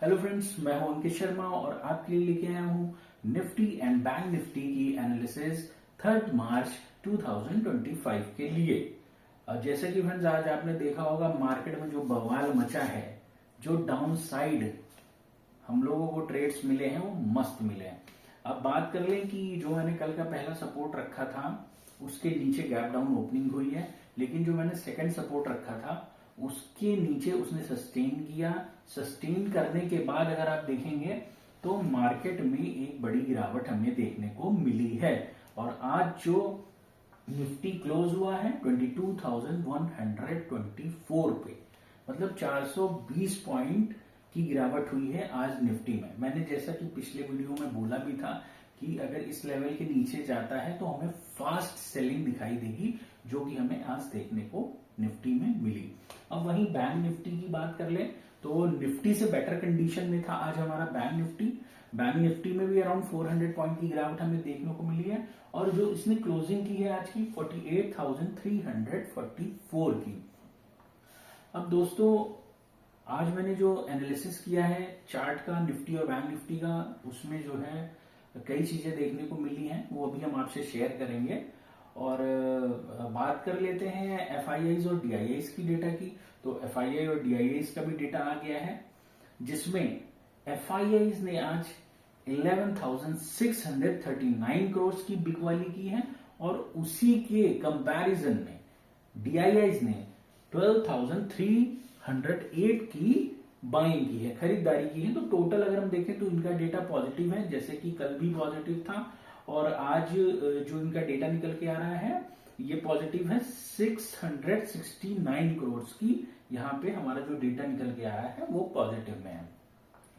Hello friends, मैं हूं अंकित शर्मा और आपके लिए लेके आया हूं निफ्टी एंड बैंक निफ्टी की एनालिसिस 3 मार्च 2025 के लिए। जैसे कि फ्रेंड्स आज आपने देखा होगा मार्केट में जो बवाल मचा है, जो डाउन साइड हम लोगों को ट्रेड्स मिले हैं वो मस्त मिले हैं। अब बात कर लें कि जो मैंने कल का पहला सपोर्ट रखा था उसके नीचे गैप डाउन ओपनिंग हुई है, लेकिन जो मैंने सेकंड सपोर्ट रखा था उसके नीचे उसने सस्टेन किया। सस्टेन करने के बाद अगर आप देखेंगे तो मार्केट में एक बड़ी गिरावट हमें देखने को मिली है और आज जो निफ्टी क्लोज हुआ है 22,124 पे, मतलब 420 पॉइंट की गिरावट हुई है आज निफ्टी में। मैंने जैसा कि पिछले वीडियो में बोला भी था कि अगर इस लेवल के नीचे जाता है तो हमें फास्ट सेलिंग दिखाई देगी, जो कि हमें आज देखने को निफ्टी में मिली। अब वहीं बैंक निफ्टी की बात कर ले तो निफ्टी से बेटर कंडीशन में था आज हमारा बैंक निफ्टी। बैंक निफ्टी में भी अराउंड 400 पॉइंट की गिरावट हमें देखने को मिली है और जो इसने क्लोजिंग की है आज की 48,344 की। अब दोस्तों आज मैंने जो एनालिसिस किया है चार्ट का निफ्टी और बैंक निफ्टी का, उसमें जो है कई चीजें देखने को मिली हैं, वो अभी हम आपसे शेयर करेंगे। और बात कर लेते हैं एफआईआईज और डीआईआईज की डेटा की। तो एफआईआई और डीआईआईज का भी डेटा आ गया है, जिसमें एफआईआईज ने आज 11,639 करोड़ की बिकवाली की है और उसी के कंपैरिजन में डीआईआईज ने 12,308 की बाइंग की है, खरीदारी की है। तो टोटल अगर हम देखें तो इनका डेटा पॉजिटिव है, जैसे कि कल भी पॉजिटिव था और आज जो इनका डेटा निकल के आ रहा है ये पॉजिटिव है 669 करोड़ की। यहाँ पे हमारा जो डेटा निकल के आ रहा है वो पॉजिटिव में है।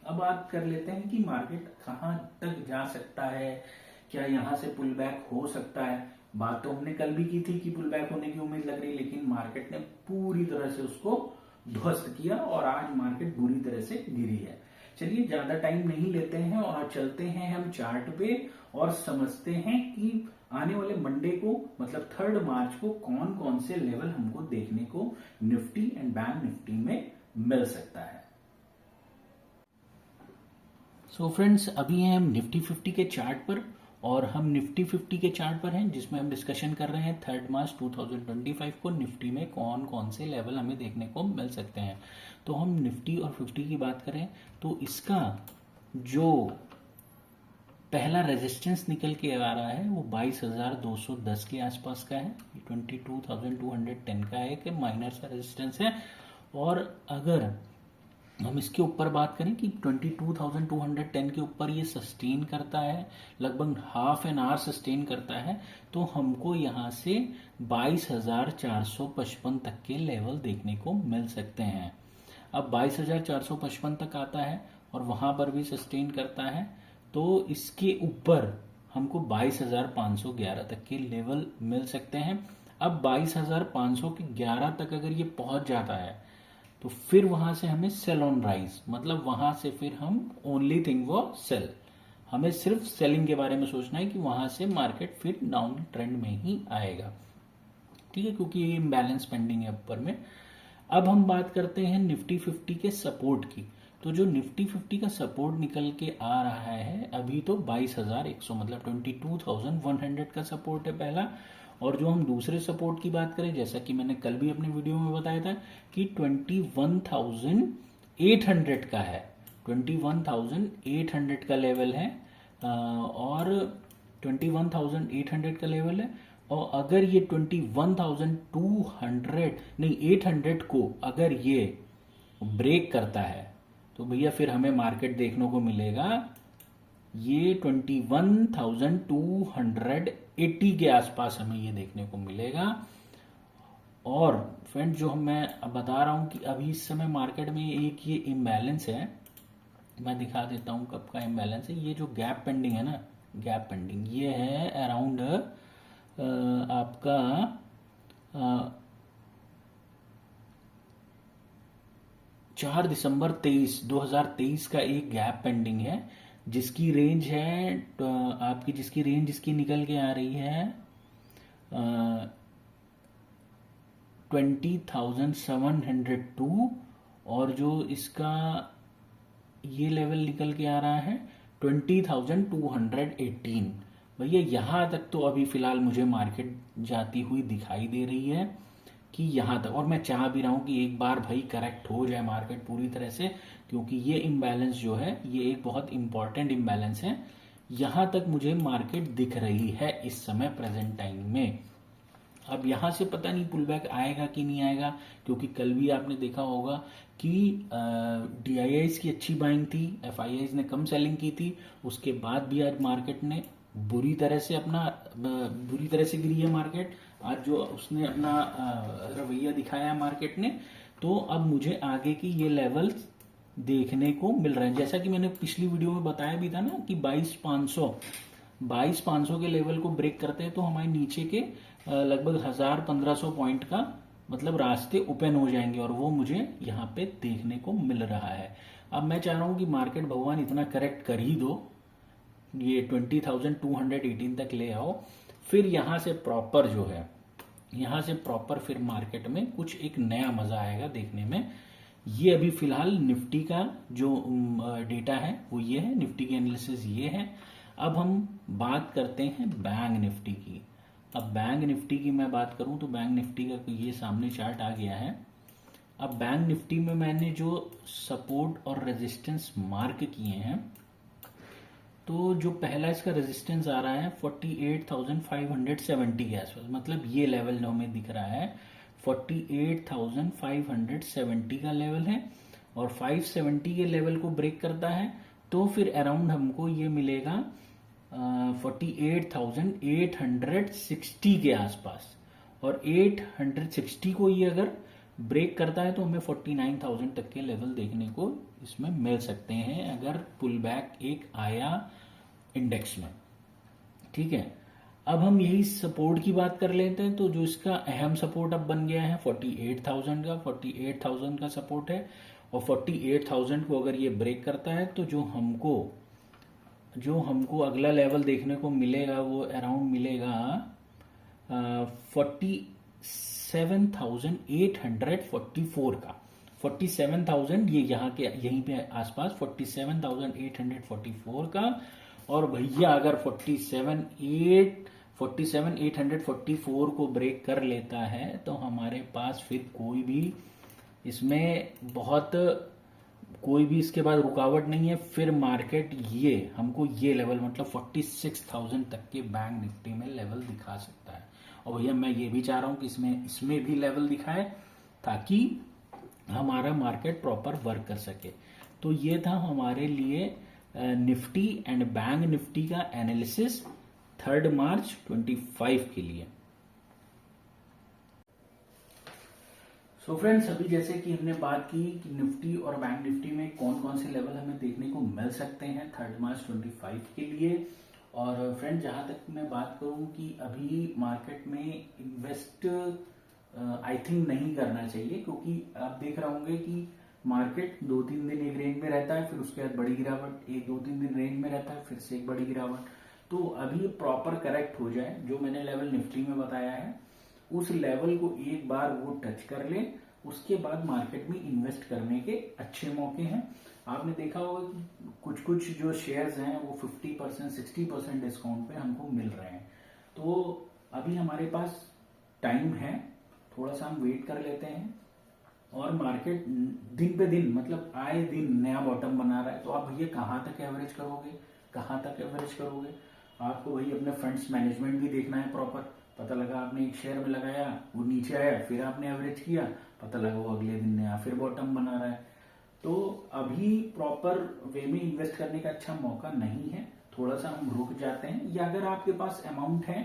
अब बात कर लेते हैं कि मार्केट कहाँ तक जा सकता है, क्या यहाँ से पुल बैक हो सकता है। बात तो हमने कल भी की थी कि पुल बैक होने की उम्मीद लग रही, लेकिन मार्केट ने पूरी तरह से उसको ध्वस्त किया और आज मार्केट बुरी तरह से गिरी है। चलिए ज्यादा टाइम नहीं लेते हैं और चलते हैं हम चार्ट पे और समझते हैं कि आने वाले मंडे को मतलब 3 मार्च को कौन कौन से लेवल हमको देखने को निफ्टी एंड बैंक निफ्टी में मिल सकता है। सो फ्रेंड्स, अभी हैं हम निफ्टी 50 के चार्ट पर और हम निफ्टी 50 के चार्ट पर हैं, जिसमें हम डिस्कशन कर रहे हैं 3 मार्च 2025 को निफ्टी में कौन कौन से लेवल हमें देखने को मिल सकते हैं। तो हम निफ्टी और 50 की बात करें तो इसका जो पहला रेजिस्टेंस निकल के आ रहा है वो 22,210 के आसपास का है, 22,210 का है कि माइनर सा रेजिस्टेंस है। और अगर हम इसके ऊपर बात करें कि 22,210 के ऊपर ये सस्टेन करता है, लगभग हाफ एन आवर सस्टेन करता है, तो हमको यहाँ से 22,455 तक के लेवल देखने को मिल सकते हैं। अब 22,455 तक आता है और वहां पर भी सस्टेन करता है, तो इसके ऊपर हमको 22,511 तक के लेवल मिल सकते हैं। अब 22,511 तक अगर ये पहुंच जाता है तो फिर वहां से हमें सेल ऑन राइज, मतलब वहां से फिर हम ओनली थिंग वो सेल, हमें सिर्फ सेलिंग के बारे में सोचना है कि वहां से मार्केट फिर डाउन ट्रेंड में ही आएगा, ठीक है, क्योंकि ये इम्बैलेंस पेंडिंग है ऊपर में। अब हम बात करते हैं निफ्टी 50 के सपोर्ट की। तो जो निफ्टी 50 का सपोर्ट निकल के आ रहा है अभी तो 22,100, मतलब 22,100 का सपोर्ट है पहला। और जो हम दूसरे सपोर्ट की बात करें, जैसा कि मैंने कल भी अपने वीडियो में बताया था कि 21,800 का है, 21,800 का लेवल है और 21,800 का लेवल है। और अगर ये 21,200 नहीं 800 को अगर ये ब्रेक करता है तो भैया फिर हमें मार्केट देखने को मिलेगा ये 21,280 के आसपास हमें ये देखने को मिलेगा। और फ्रेंड जो मैं अब बता रहा हूं कि अभी इस समय मार्केट में एक ये इम्बैलेंस है, मैं दिखा देता हूं कब का इम्बैलेंस है। ये जो गैप पेंडिंग है ना, गैप पेंडिंग ये है अराउंड आपका 4 दिसंबर 2023 का एक गैप पेंडिंग है, जिसकी रेंज है आपकी, जिसकी रेंज इसकी निकल के आ रही है 20,702 और जो इसका ये लेवल निकल के आ रहा है 20,218। भैया यहाँ तक तो अभी फिलहाल मुझे मार्केट जाती हुई दिखाई दे रही है कि यहाँ तक, और मैं चाह भी रहा हूँ कि एक बार भाई करेक्ट हो जाए मार्केट पूरी तरह से, क्योंकि ये इम्बैलेंस जो है ये एक बहुत इंपॉर्टेंट इम्बैलेंस है। यहाँ तक मुझे मार्केट दिख रही है इस समय प्रेजेंट टाइम में। अब यहाँ से पता नहीं पुल बैक आएगा कि नहीं आएगा, क्योंकि कल भी आपने देखा होगा कि DIIs की अच्छी बाइंग थी, FIIs ने कम सेलिंग की थी, उसके बाद भी आज मार्केट ने बुरी तरह से गिरी है मार्केट। आज जो उसने अपना रवैया दिखाया है मार्केट ने, तो अब मुझे आगे की ये लेवल्स देखने को मिल रहे हैं। जैसा कि मैंने पिछली वीडियो में बताया भी था ना कि 22,500 के लेवल को ब्रेक करते हैं तो हमारे नीचे के लगभग 1,000-1,500 पॉइंट का मतलब रास्ते ओपन हो जाएंगे, और वो मुझे यहाँ पे देखने को मिल रहा है। अब मैं चाह रहा हूँ कि मार्केट भगवान इतना करेक्ट कर ही दो, ये 20,218 तक ले आओ, फिर यहाँ से प्रॉपर जो है फिर मार्केट में कुछ एक नया मजा आएगा देखने में। ये अभी फिलहाल निफ्टी का जो डेटा है वो ये है, निफ्टी की एनालिसिस ये है। अब हम बात करते हैं बैंक निफ्टी की। अब बैंक निफ्टी की मैं बात करूं तो बैंक निफ्टी का ये सामने चार्ट आ गया है। अब बैंक निफ्टी में मैंने जो सपोर्ट और रेजिस्टेंस मार्क किए हैं, तो जो पहला इसका रेजिस्टेंस आ रहा है 48,570 के आसपास, मतलब ये लेवल जो हमें दिख रहा है 48,570 का लेवल है, और 570 के लेवल को ब्रेक करता है तो फिर अराउंड हमको ये मिलेगा 48,860 के आसपास, और 860 को ये अगर ब्रेक करता है तो हमें 49,000 तक के लेवल देखने को इसमें मिल सकते हैं अगर पुल बैक एक आया इंडेक्स में। ठीक है, अब हम यही सपोर्ट की बात कर लेते हैं। तो जो इसका अहम सपोर्ट अब बन गया है 48,000 का सपोर्ट है, और 48,000 को अगर ये ब्रेक करता है तो जो हमको अगला लेवल देखने को मिलेगा वो अराउंड मिलेगा 47,844 का। 47,000 ये यहाँ के यहीं पे आसपास 47,844 का। और भैया अगर 47,844 को ब्रेक कर लेता है तो हमारे पास फिर कोई भी इसके बाद रुकावट नहीं है। फिर मार्केट हमको ये लेवल मतलब 46,000 तक के बैंक निफ्टी में लेवल दिखा सकता है। और भैया मैं ये भी चाह रहा हूं कि इसमें भी लेवल दिखाए ताकि हमारा मार्केट प्रॉपर वर्क कर सके। तो ये था हमारे लिए निफ्टी एंड बैंक निफ्टी का एनालिसिस 3 मार्च 25 के लिए। सो फ्रेंड्स, अभी जैसे कि हमने बात की कि निफ्टी और बैंक निफ्टी में कौन कौन से लेवल हमें देखने को मिल सकते हैं 3 मार्च 25 के लिए। और फ्रेंड्स, जहां तक मैं बात करूं कि अभी मार्केट में इन्वेस्ट आई थिंक नहीं करना चाहिए, क्योंकि आप देख रहे होंगे कि मार्केट 2-3 दिन एक रेंज में रहता है, फिर उसके बाद बड़ी गिरावट, 1-2-3 दिन रेंज में रहता है, फिर से एक बड़ी गिरावट। तो अभी प्रॉपर करेक्ट हो जाए, जो मैंने लेवल निफ्टी में बताया है उस लेवल को एक बार वो टच कर ले, उसके बाद मार्केट में इन्वेस्ट करने के अच्छे मौके हैं। आपने देखा होगा कि कुछ जो शेयर्स हैं वो 50%, 60% डिस्काउंट पे हमको मिल रहे हैं। तो अभी हमारे पास टाइम है, थोड़ा सा हम वेट कर लेते हैं। और मार्केट दिन पे दिन मतलब आए दिन नया बॉटम बना रहा है, तो आप भैया कहाँ तक एवरेज करोगे? आपको भाई अपने फंड्स मैनेजमेंट भी देखना है प्रॉपर। पता लगा आपने एक शेयर में लगाया, वो नीचे आया, फिर आपने एवरेज किया, पता लगा वो अगले दिन नया फिर बॉटम बना रहा है। तो अभी प्रॉपर वे में इन्वेस्ट करने का अच्छा मौका नहीं है, थोड़ा सा हम रुक जाते हैं। या अगर आपके पास अमाउंट है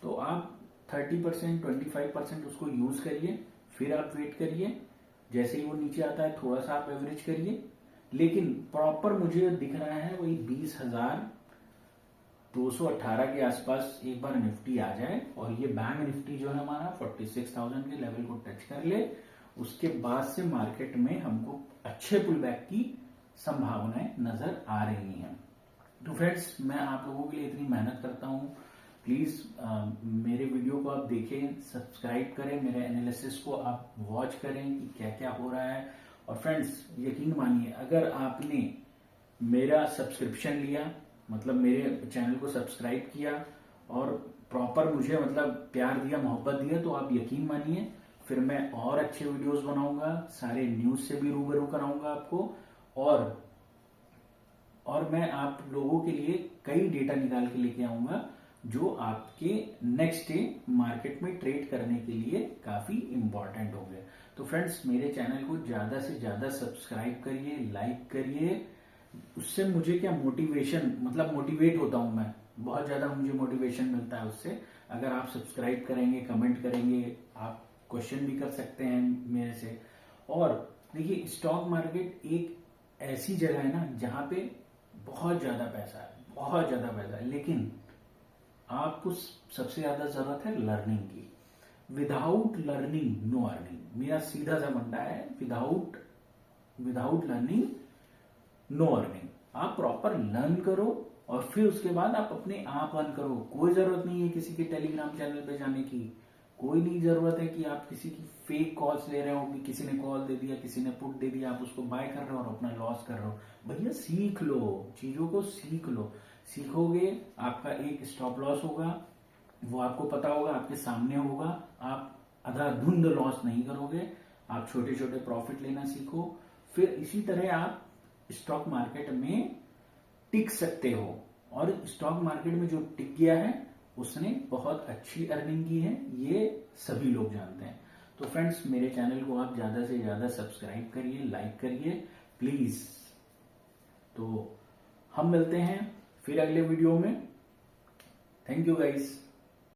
तो आप 30%, 25% उसको यूज करिए, फिर आप वेट करिए, जैसे ही वो नीचे आता है थोड़ा सा आप एवरेज करिए। लेकिन प्रॉपर मुझे दिख रहा है वही 20,218 के आसपास एक बार निफ्टी आ जाए, और ये बैंक निफ्टी जो है हमारा 46,000 के लेवल को टच कर ले, उसके बाद से मार्केट में हमको अच्छे पुल बैक की संभावनाएं नजर आ रही हैं। तो फ्रेंड्स, मैं आप लोगों के लिए इतनी मेहनत करता हूं, प्लीज मेरे वीडियो को आप देखें, सब्सक्राइब करें, मेरे एनालिसिस को आप वॉच करें कि क्या क्या हो रहा है। और फ्रेंड्स, यकीन मानिए, अगर आपने मेरा सब्सक्रिप्शन लिया, मतलब मेरे चैनल को सब्सक्राइब किया और प्रॉपर मुझे मतलब प्यार दिया, मोहब्बत दिया, तो आप यकीन मानिए फिर मैं और अच्छे वीडियोस बनाऊंगा, सारे न्यूज से भी रूबरू कराऊंगा आपको, और मैं आप लोगों के लिए कई डेटा निकाल के लेके आऊंगा जो आपके नेक्स्ट डे मार्केट में ट्रेड करने के लिए काफी इंपॉर्टेंट होंगे। तो फ्रेंड्स, मेरे चैनल को ज्यादा से ज्यादा सब्सक्राइब करिए, लाइक करिए। उससे मुझे क्या मोटिवेशन, मतलब मोटिवेट होता हूं मैं, बहुत ज्यादा मुझे मोटिवेशन मिलता है उससे। अगर आप सब्सक्राइब करेंगे, कमेंट करेंगे, आप क्वेश्चन भी कर सकते हैं मेरे से। और देखिए, स्टॉक मार्केट एक ऐसी जगह है ना जहां पे बहुत ज्यादा पैसा है, बहुत ज्यादा पैसा है, लेकिन आपको सबसे ज्यादा जरूरत है लर्निंग की। विदाउट लर्निंग नो अर्निंग, मेरा सीधा सा मंडा है। Without learning no earning. आप प्रॉपर लर्न करो और फिर उसके बाद आप अपने आप अर्न करो। कोई जरूरत नहीं है किसी के टेलीग्राम चैनल पे जाने की, कोई नहीं जरूरत है कि आप किसी की फेक कॉल्स ले रहे हो कि किसी ने कॉल दे दिया, किसी ने पुट दे दिया, आप उसको बाय कर रहे हो और अपना लॉस कर रहे हो। भैया सीख लो, चीजों को सीख लो। सीखोगे, आपका एक स्टॉप लॉस होगा, वो आपको पता होगा, आपके सामने होगा। आप अंधाधुंध लॉस नहीं करोगे, आप छोटे छोटे प्रॉफिट लेना सीखो। फिर इसी तरह आप स्टॉक मार्केट में टिक सकते हो। और स्टॉक मार्केट में जो टिक गया है उसने बहुत अच्छी अर्निंग की है, ये सभी लोग जानते हैं। तो फ्रेंड्स, मेरे चैनल को आप ज्यादा से ज्यादा सब्सक्राइब करिए, लाइक करिए प्लीज। तो हम मिलते हैं फिर अगले वीडियो में। Thank you guys.